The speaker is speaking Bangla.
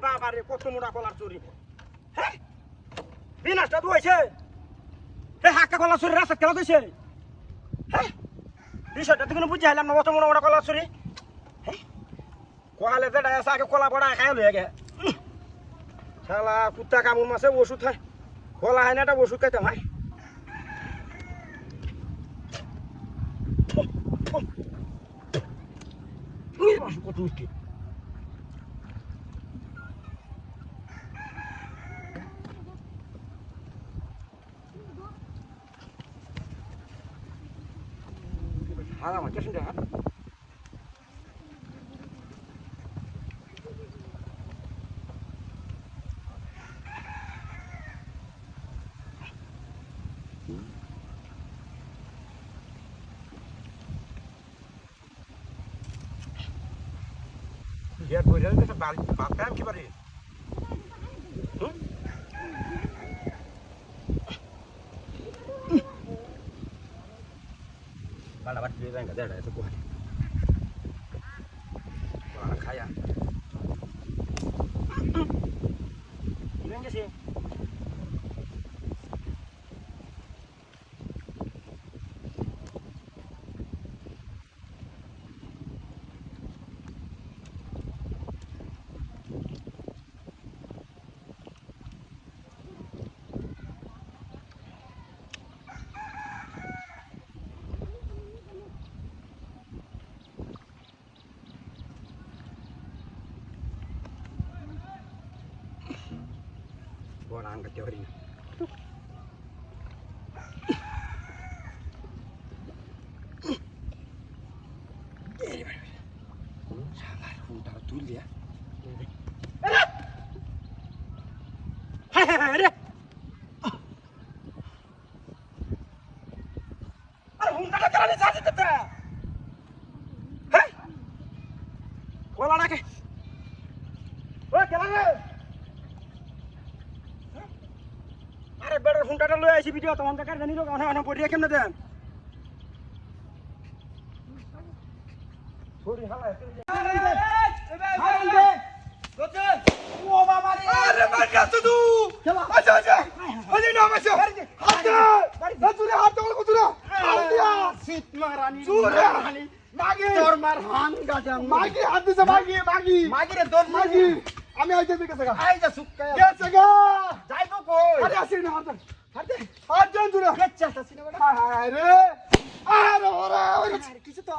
বাবা রে কত মোটা কলার চুরি হ্যাঁ বিনাশটা তো হয়েছে হে হাক্কা কলার চুরি রাস্তা কেন দিয়েছে হ্যাঁ বিষয়টা তো কোনো বুঝে হাইলাম না কত মোটা মোটা কলার চুরি হ্যাঁ কোয়ালে যেটা আছে আগে কলা পড়া খাই লয়ে গে শালা কুত্তা কামড় মাসে ওষুধ খায় কলা হয় না একটা ওষুধ খাইতাম হয় কত মিষ্টি হারা মাছ শুনতে হ্যাঁ ইয়ার বইরা তো বাপটা কি পারে বালা বাট দিয়ে যাঙ্গা দেড়া এত কোহানি বালা খায়া গেছে Buona anche teoria. Salah huntar dulu ya. Ada. Ada huntar kerana saja tete. Hei. Kola nak. Wah, kerana. আরে বেড়ার ফোনটা লয়ে আইছি ভিডিও তোমার কাছে জানি লোক অনেক অনেক পড়িয়া কেমনে দেন ছড়ি হালা ও বাবা রে আরে মার কাছে তু আচ্ছা আচ্ছা আরে না মাসো হাত তুলে হাত তোল কুতুরা হাত দিয়া সিট মারানি চুরানি মাগি তোর মার হান গাজা মাগি হাত দিছে মাগি রে দর মাগি আমি আইতে দিকে গা আইজা সুক্কা গেছে গা যাইবো কই আরে আসি না হাত হাত জন দূরে গেছে আসি না হায় হায় রে আরে ওরে কিছু তো